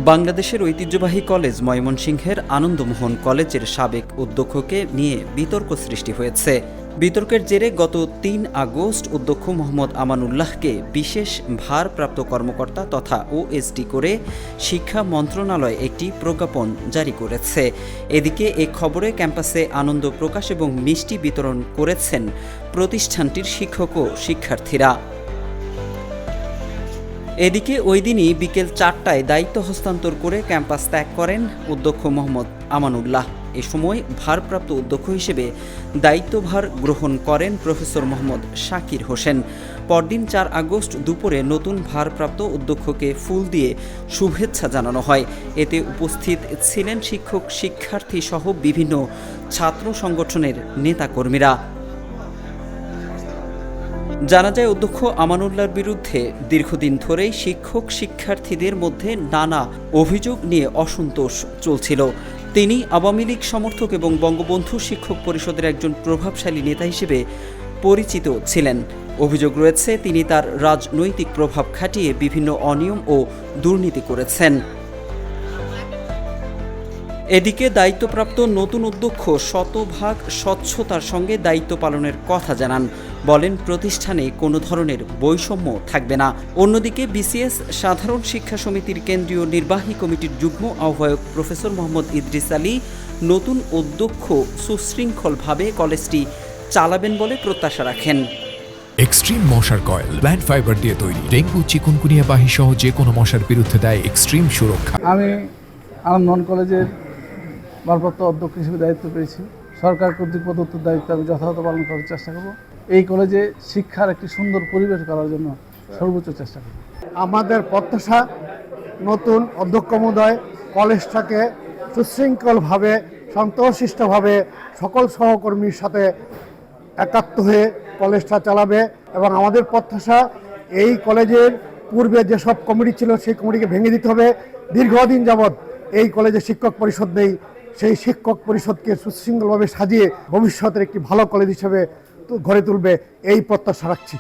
বাংলাদেশের ঐতিহ্যবাহী কলেজ ময়মনসিংহের আনন্দমোহন কলেজের সাবেক অধ্যক্ষকে নিয়ে বিতর্ক সৃষ্টি হয়েছে। বিতর্কের জেরে গত ৩ আগস্ট অধ্যক্ষ মোহাম্মদ আমানুল্লাহকে বিশেষ ভারপ্রাপ্ত কর্মকর্তা তথা ওএসডি করে শিক্ষা মন্ত্রণালয় একটি প্রজ্ঞাপন জারি করেছে। এদিকে এ খবরে ক্যাম্পাসে আনন্দ প্রকাশ এবং মিষ্টি বিতরণ করেছেন প্রতিষ্ঠানটির শিক্ষক ও শিক্ষার্থীরা। এদিকে ওই দিনই বিকেল ৪টায় দায়িত্ব হস্তান্তর করে ক্যাম্পাস ত্যাগ করেন অধ্যক্ষ মোহাম্মদ আমানুল্লাহ। এ সময় ভারপ্রাপ্ত অধ্যক্ষ হিসেবে দায়িত্বভার গ্রহণ করেন প্রফেসর মোহাম্মদ শাকির হোসেন। পরদিন ৪ আগস্ট দুপুরে নতুন ভারপ্রাপ্ত অধ্যক্ষকে ফুল দিয়ে শুভেচ্ছা জানানো হয়। এতে উপস্থিত ছিলেন শিক্ষক, শিক্ষার্থী সহ বিভিন্ন ছাত্র সংগঠনের নেতাকর্মীরা। জানা যায়, অধ্যক্ষ আমানুল্লাহর বিরুদ্ধে দীর্ঘদিন ধরেই শিক্ষক শিক্ষার্থীদের মধ্যে নানা অভিযোগ নিয়ে অসন্তোষ চলছিল। তিনি আওয়ামী লীগ সমর্থক এবং বঙ্গবন্ধু শিক্ষক পরিষদের একজন প্রভাবশালী নেতা হিসেবে পরিচিত ছিলেন। অভিযোগ রয়েছে তিনি তার রাজনৈতিক প্রভাব খাটিয়ে বিভিন্ন অনিয়ম ও দুর্নীতি করেছেন। এদিকে দায়িত্বপ্রাপ্ত নতুন অধ্যক্ষ শতভাগ স্বচ্ছতার সঙ্গে দায়িত্ব পালনের কথা জানান। বলেন, প্রতিষ্ঠানে কোনো ধরনের বৈষম্য থাকবে না। অন্যদিকে বিসিএস সাধারণ শিক্ষা সমিতির কেন্দ্রীয় নির্বাহী কমিটির যুগ্ম আহ্বায়ক প্রফেসর মোহাম্মদ ইদ্রিস আলী নতুন অধ্যক্ষ সুশৃঙ্খলভাবে কলেজটি চালাবেন বলে প্রত্যাশা রাখেন। এক্সট্রিম মশার কয়েল প্ল্যান্ট ফাইবার দিয়ে তৈরি, ডেঙ্গু, চিকুনগুনিয়া বাহি সহ যে কোনো মশার বিরুদ্ধে দেয় এক্সট্রিম সুরক্ষা। আমি আনন্দমোহন কলেজের ভারপ্রাপ্ত অধ্যক্ষ হিসেবে দায়িত্ব পেয়েছি। সরকার কর্তৃক প্রদত্ত দায়িত্ব আমি যথাযথ পালন করার চেষ্টা করব। এই কলেজে শিক্ষার একটি সুন্দর পরিবেশ করার জন্য সর্বোচ্চ চেষ্টা করব। আমাদের প্রত্যাশা, নতুন অধ্যক্ষ মহোদয় কলেজটাকে সুশৃঙ্খলভাবে, সন্তোষিষ্টভাবে সকল সহকর্মীর সাথে একাত্ম হয়ে কলেজটা চালাবে। এবং আমাদের প্রত্যাশা, এই কলেজের পূর্বে যেসব কমিটি ছিল সেই কমিটিকে ভেঙে দিতে হবে। দীর্ঘদিন যাবৎ এই কলেজে শিক্ষক পরিষদ নেই, সেই শিক্ষক পরিষদকে সুশৃঙ্খলভাবে সাজিয়ে ভবিষ্যতের একটি ভালো কলেজ হিসেবে গড়ে তুলবে, এই প্রত্যাশা রাখছি।